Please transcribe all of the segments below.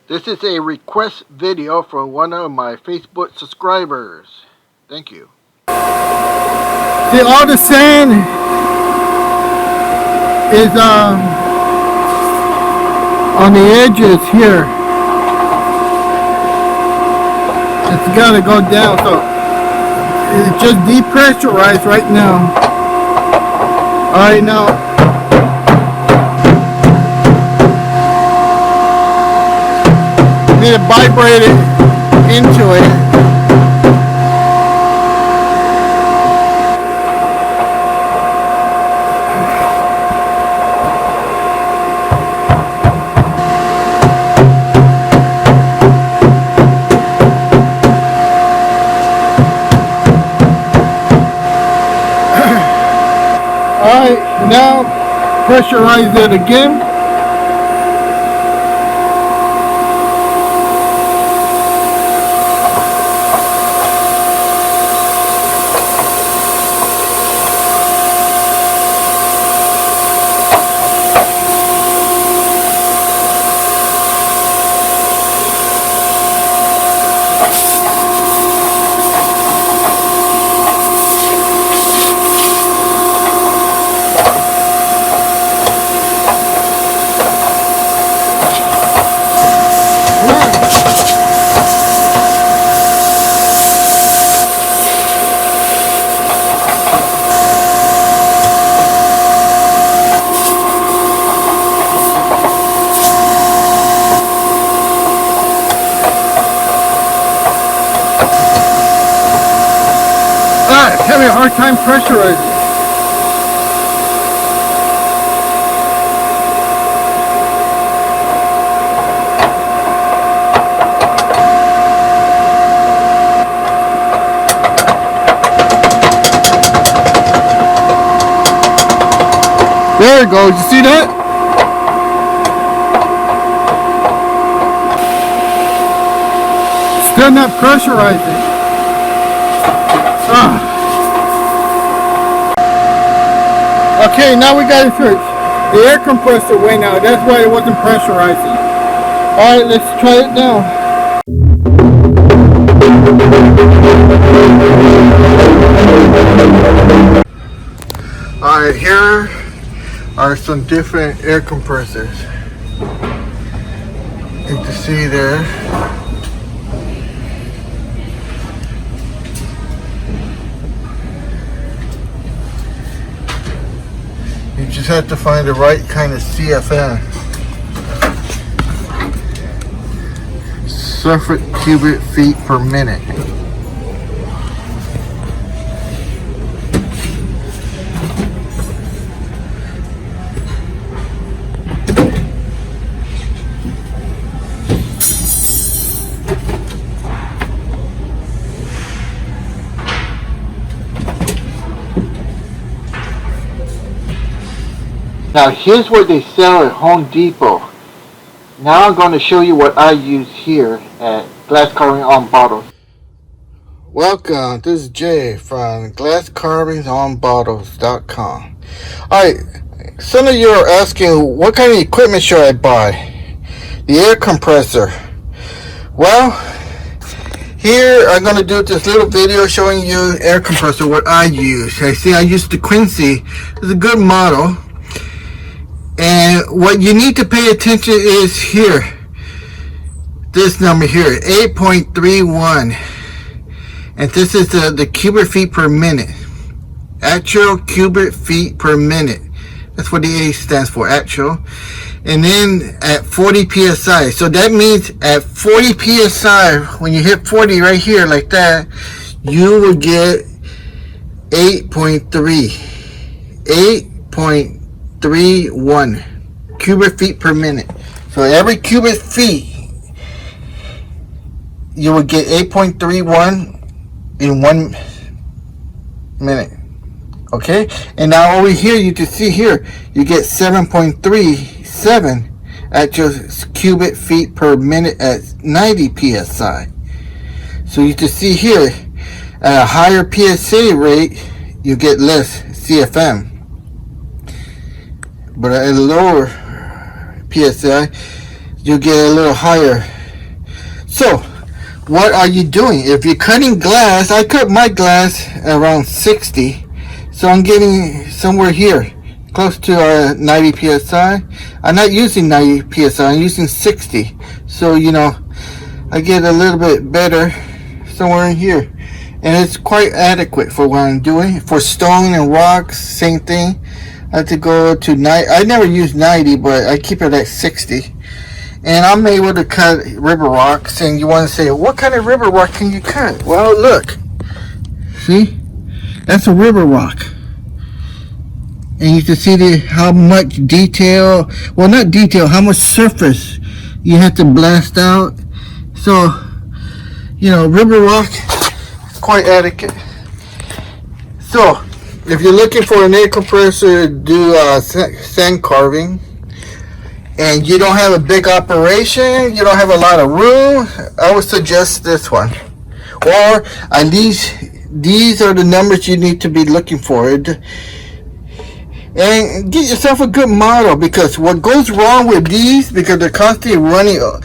This is a request video from one of my Facebook subscribers. Thank you. See, all the sand is on the edges here. It's gotta go down, so it's just depressurized right now. Alright, now need to vibrate it into it. Alright, now pressurize it again. Having a hard time pressurizing. There it goes. You see that? Still not pressurizing. Okay, now we got to search. The air compressor went out. That's why it wasn't pressurizing. Alright, let's try it now. Alright, here are some different air compressors. You can see there. You just have to find the right kind of CFM. Surface cubic feet per minute. Now here's what they sell at Home Depot. Now I'm going to show you what I use here at Glass Carving on Bottles. Welcome, this is Jay from GlassCarvingsOnBottles.com. Alright, some of you are asking what kind of equipment should I buy? The air compressor. Well, here I'm going to do this little video showing you air compressor, what I use. I use the Quincy. It's a good model. And what you need to pay attention is here, this number here, 8.31, and this is the cubic feet per minute, actual cubic feet per minute. That's what the A stands for, actual. And then at 40 psi, so that means at 40 psi, when you hit 40 right here like that, you will get 8.31 cubic feet per minute. So every cubic feet you will get 8.31 in 1 minute. Okay, and now over here you can see here you get 7.37 actual cubic feet per minute at 90 psi. So you can see here at a higher PSA rate you get less CFM. But at a lower PSI, you get a little higher So, what are you doing? If you're cutting glass, I cut my glass around 60, so I'm getting somewhere here, close to 90 psi. I'm not using 90 psi, I'm using 60. So, I get a little bit better somewhere in here. And it's quite adequate for what I'm doing. For stone and rocks, same thing. I have to go to 90. I never use 90, but I keep it at 60. And I'm able to cut river rocks. And you want to say, what kind of river rock can you cut? Well, look. See? That's a river rock. And you can see how much detail, well, not detail, how much surface you have to blast out. So, river rock is quite adequate. So, if you're looking for an air compressor to do sand carving, and you don't have a big operation, you don't have a lot of room, I would suggest this one. Or at least these are the numbers you need to be looking for. And get yourself a good model, because what goes wrong with these, because they're constantly running on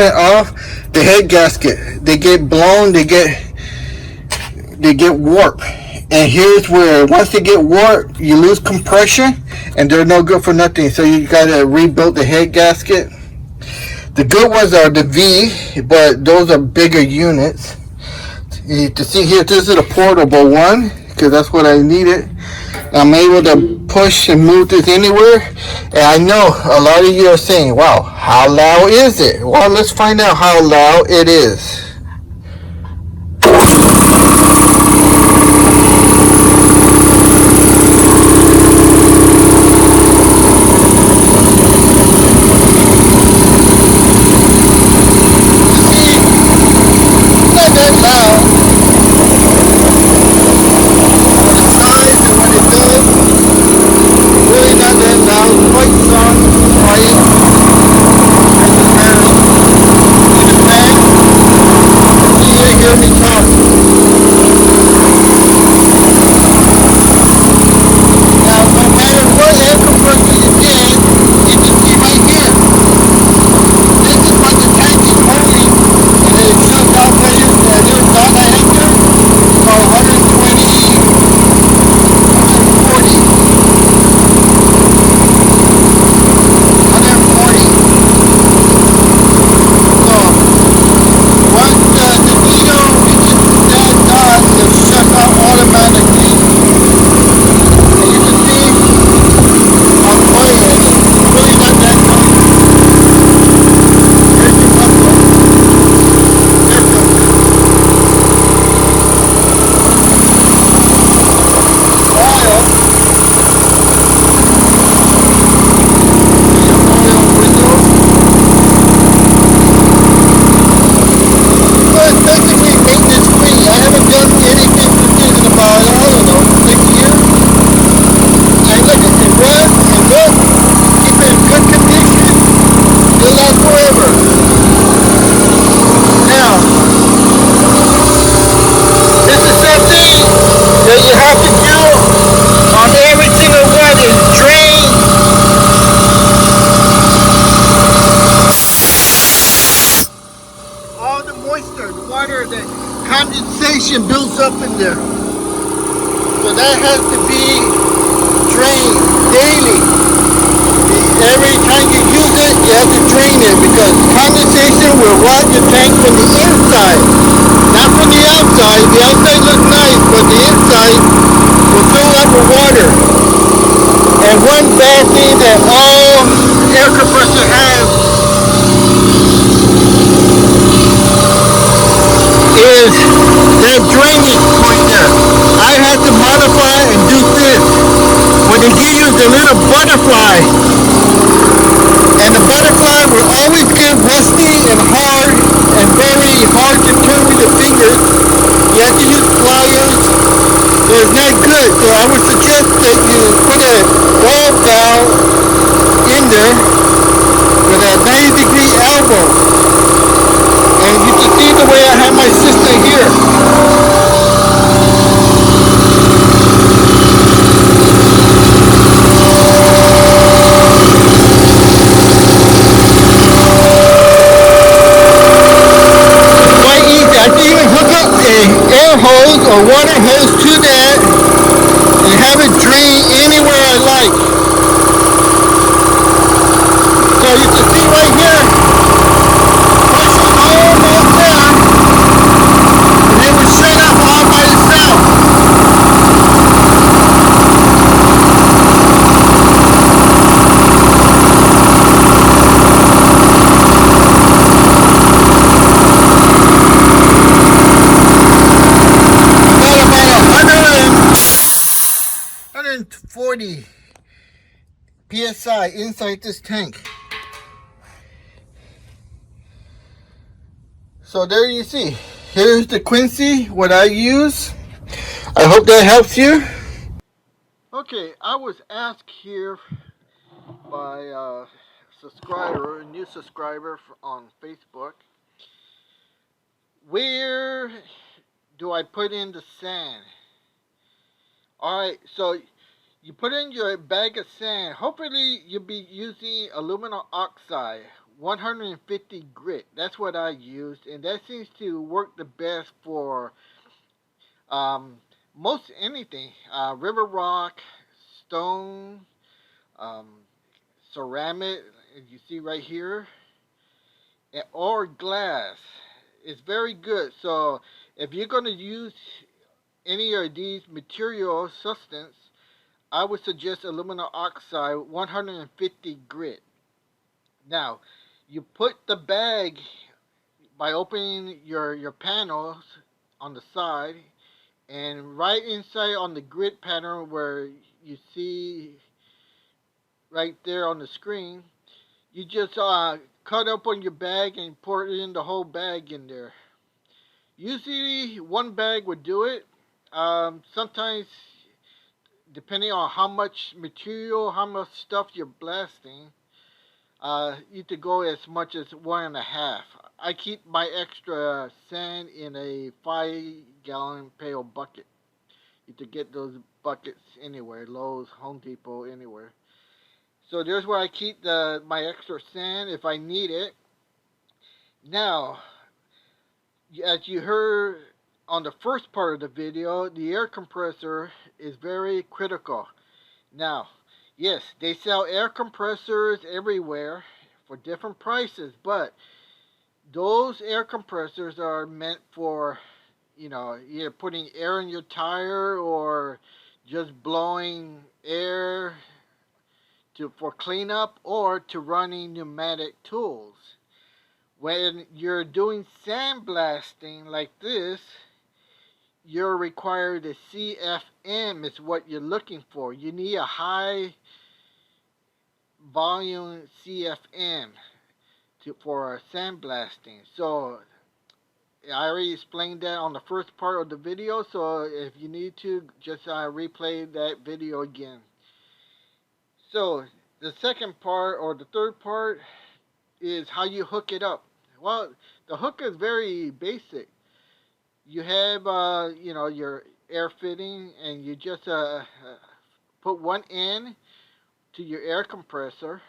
and off, the head gasket, they get blown, they get warped. And here's where, once they get warped, you lose compression, and they're no good for nothing. So you gotta rebuild the head gasket. The good ones are the V, but those are bigger units. You can see here, this is a portable one, because that's what I needed. I'm able to push and move this anywhere. And I know a lot of you are saying, wow, how loud is it? Well, let's find out how loud it is. Condensation builds up in there, so that has to be drained daily. Every time you use it, you have to drain it, because condensation will rot your tank from the inside, not from the outside. The outside looks nice, but the inside will fill up with water. And one bad thing that all air compressors have is that drainage point there. I had to modify and do this. When they give you the little butterfly, and the butterfly will always get rusty and hard and very hard to turn with the fingers. You have to use pliers, so it's not good. So I would suggest that you put a ball valve in there with a 140 psi inside this tank. So there you see. Here's the Quincy, what I use. I hope that helps you. Okay, I was asked here by a subscriber, a new subscriber on Facebook, where do I put in the sand? Alright, so you put in your bag of sand. Hopefully you'll be using aluminum oxide, 150 grit. That's what I used, and that seems to work the best for most anything. River rock, stone, um, ceramic, as you see right here, or glass. It's very good. So if you're going to use any of these material substance, I would suggest aluminum oxide 150 grit. Now, you put the bag by opening your panels on the side, and right inside on the grid pattern where you see right there on the screen, you just cut open your bag and pour it in the whole bag in there. Usually one bag would do it. Sometimes, depending on how much material, how much stuff you're blasting, you could go as much as 1.5. I keep my extra sand in a 5-gallon pail bucket. You could get those buckets anywhere, Lowe's, Home Depot, anywhere. So there's where I keep my extra sand if I need it. Now, as you heard on the first part of the video, the air compressor is very critical. Now, yes, they sell air compressors everywhere for different prices, but those air compressors are meant for, either putting air in your tire or just blowing air for cleanup or to running pneumatic tools. When you're doing sandblasting like this, you're required a CFM is what you're looking for. You need a high volume CFM for sandblasting. So I already explained that on the first part of the video, so if you need to, just replay that video again. So the second part or the third part is how you hook it up. Well, the hook is very basic. You have your air fitting, and you just put one end to your air compressor.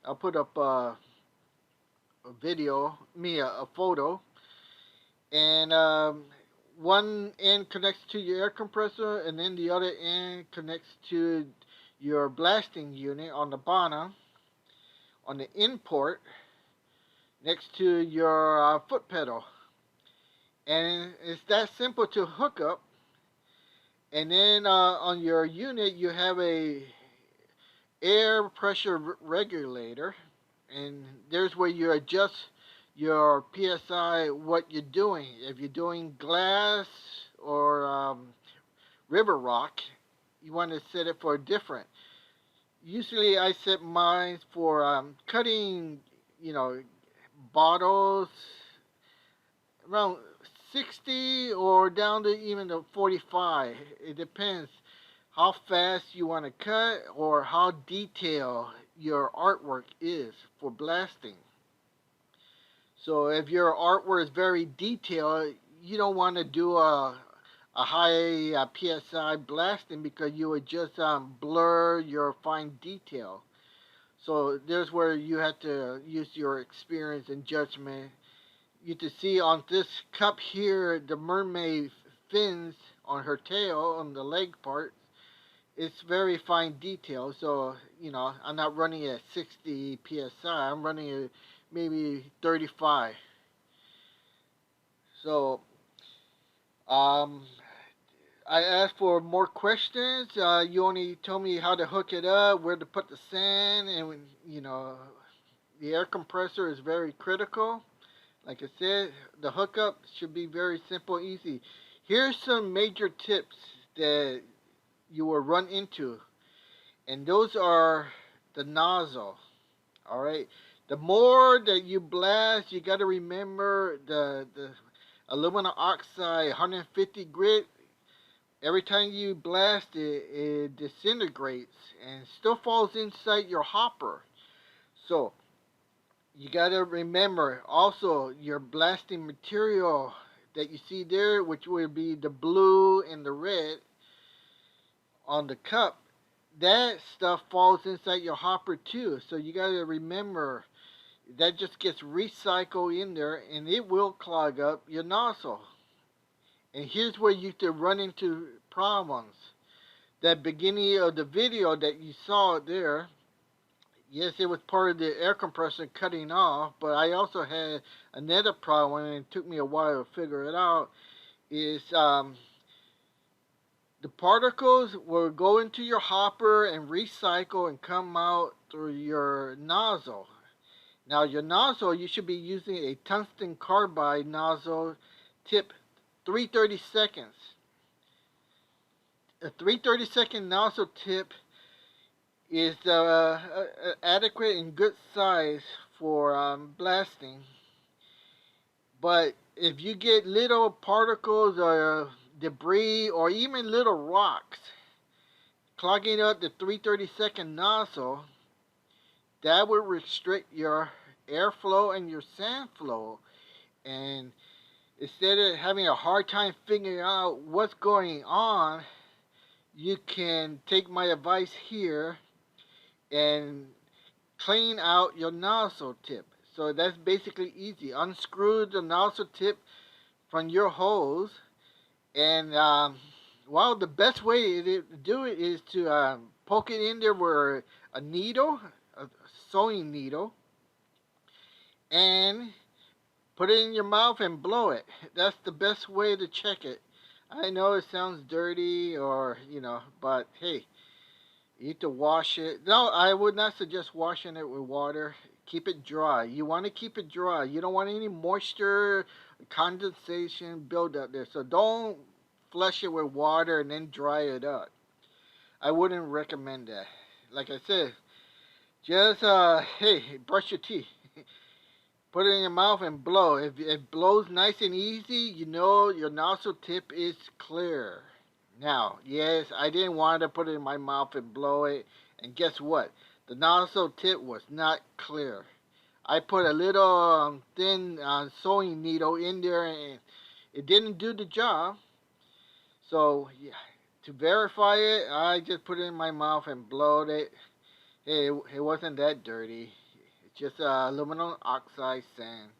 I'll put up a photo, and one end connects to your air compressor, and then the other end connects to your blasting unit on the bottom, on the in port, next to your foot pedal. And it's that simple to hook up. And then on your unit, you have a air pressure regulator, and there's where you adjust your PSI, what you're doing. If you're doing glass or river rock, you want to set it for different. Usually I set mine for cutting, bottles around 60 or down to even to 45. It depends how fast you want to cut or how detailed your artwork is for blasting. So if your artwork is very detailed, you don't want to do a high PSI blasting because you would just blur your fine detail. So there's where you have to use your experience and judgment. You can see on this cup here, the mermaid fins on her tail, on the leg part, it's very fine detail. So, I'm not running at 60 PSI. I'm running at maybe 35. So, I asked for more questions. You only told me how to hook it up, where to put the sand, and, the air compressor is very critical. Like I said, the hookup should be very simple, easy. Here's some major tips that you will run into. and those are the nozzle. All right. The more that you blast, you got to remember the aluminum oxide 150 grit. Every time you blast it, it disintegrates and still falls inside your hopper. So you got to remember also your blasting material that you see there, which would be the blue and the red on the cup. That stuff falls inside your hopper too. So you got to remember that just gets recycled in there and it will clog up your nozzle. And here's where you could run into problems. That beginning of the video that you saw there, yes, it was part of the air compressor cutting off, but I also had another problem, and it took me a while to figure it out, is the particles will go into your hopper and recycle and come out through your nozzle. Now your nozzle, you should be using a tungsten carbide nozzle tip 3/32. A 3/32 nozzle tip is adequate and good size for blasting. But if you get little particles or debris or even little rocks clogging up the 3/32 nozzle, that will restrict your airflow and your sand flow. And instead of having a hard time figuring out what's going on, you can take my advice here and clean out your nozzle tip. So that's basically easy. Unscrew the nozzle tip from your hose, and well, the best way to do it is to poke it in there with a needle, a sewing needle, and put it in your mouth and blow it. That's the best way to check it. I know it sounds dirty, or but hey, you need to wash it. No, I would not suggest washing it with water. Keep it dry. You want to keep it dry. You don't want any moisture, condensation build up there. So don't flush it with water and then dry it up. I wouldn't recommend that. Like I said, just hey, brush your teeth. Put it in your mouth and blow. If it blows nice and easy, you know your nozzle tip is clear. Now, yes, I didn't want to put it in my mouth and blow it. And guess what? The nozzle tip was not clear. I put a little thin sewing needle in there and it didn't do the job. So, yeah, to verify it, I just put it in my mouth and blowed it. Hey, it wasn't that dirty. It's just aluminum oxide sand.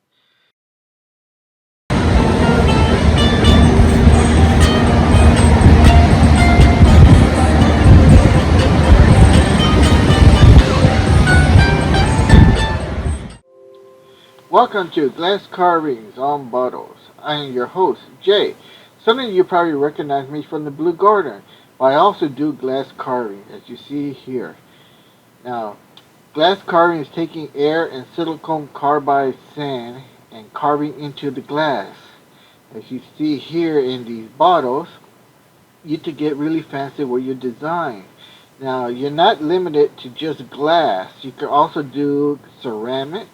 Welcome to Glass Carvings on Bottles. I am your host, Jay. Some of you probably recognize me from the Blue Garden, but I also do glass carving, as you see here. Now, glass carving is taking air and silicone carbide sand and carving into the glass. As you see here in these bottles, you can get really fancy with your design. Now, you're not limited to just glass. You can also do ceramic,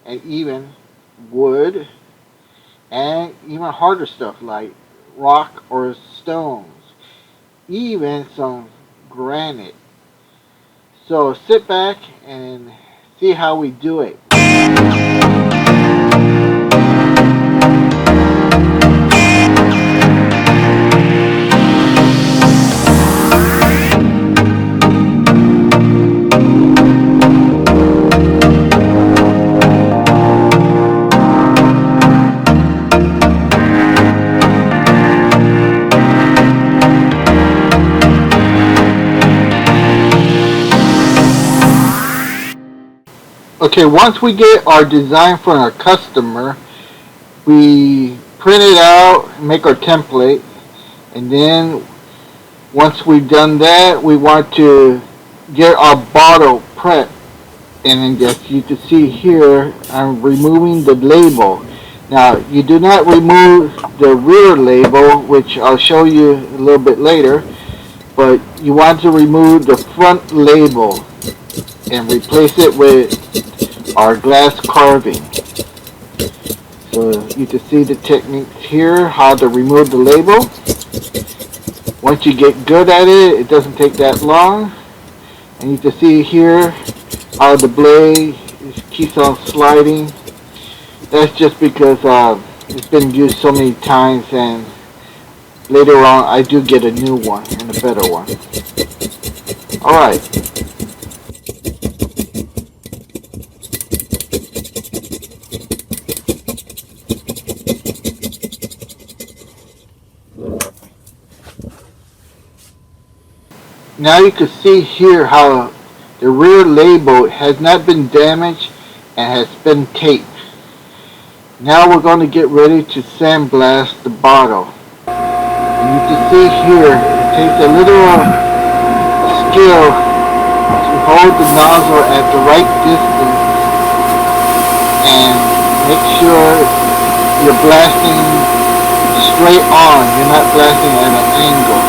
and even wood, and even harder stuff like rock or stones, even some granite. So sit back and see how we do it. Okay, once we get our design from our customer, we print it out, make our template, and then once we've done that, we want to get our bottle prepped. And then as you can see here, I'm removing the label. Now, you do not remove the rear label, which I'll show you a little bit later, but you want to remove the front label and replace it with our glass carving. So you can see the techniques here, how to remove the label. Once you get good at it, it doesn't take that long. And you can see here how the blade keeps on sliding. That's just because it's been used so many times, and later on I do get a new one and a better one. Alright. Now you can see here how the rear label has not been damaged and has been taped. Now we're going to get ready to sandblast the bottle. And you can see here, it takes a little skill to hold the nozzle at the right distance and make sure you're blasting straight on. You're not blasting at an angle.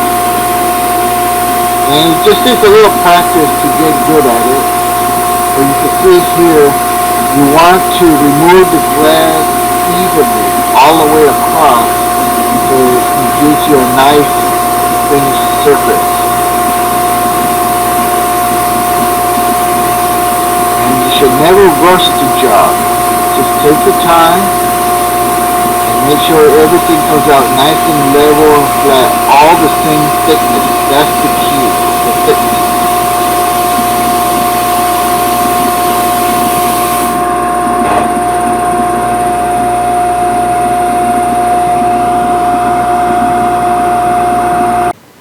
And it just takes a little practice to get good at it. But you can see here, you want to remove the glass evenly all the way across so it gives you a nice finished surface. And you should never rush the job. Just take your time and make sure everything comes out nice and level and flat, all the same thickness. That's the key, the thickness.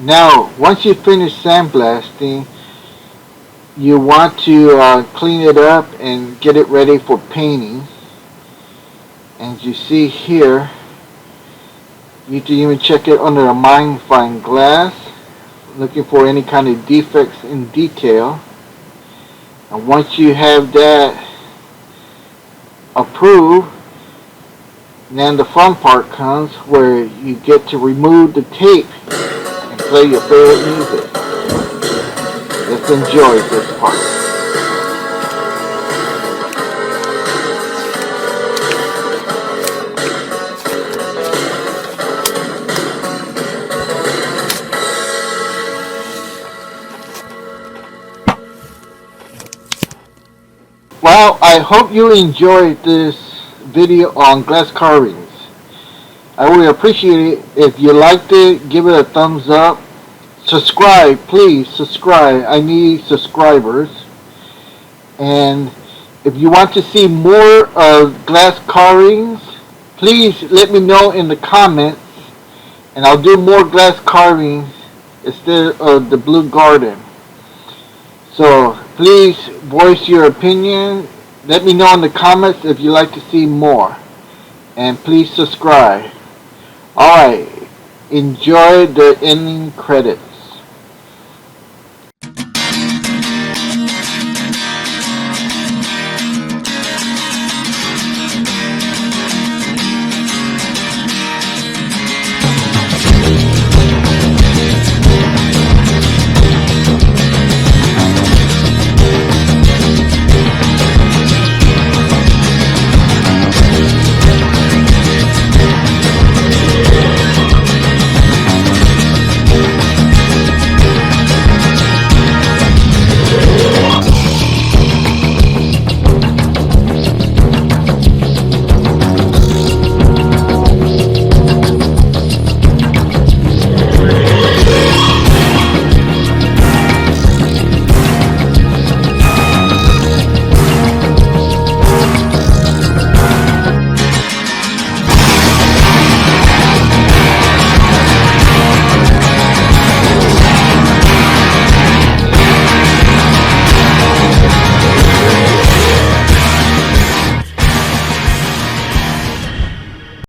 Now, once you finish sandblasting, you want to clean it up and get it ready for painting. As you see here, you can even check it under a magnifying glass, looking for any kind of defects in detail. And once you have that approved, then the fun part comes where you get to remove the tape and play your favorite music. Let's enjoy this part. Well, I hope you enjoyed this video on glass carvings. I would appreciate it if you liked it. Give it a thumbs up. Subscribe, please subscribe. I need subscribers. And if you want to see more of glass carvings, please let me know in the comments, and I'll do more glass carvings instead of the Blue Garden. So please voice your opinion. Let me know in the comments if you'd like to see more. And please subscribe. Alright, enjoy the ending credits.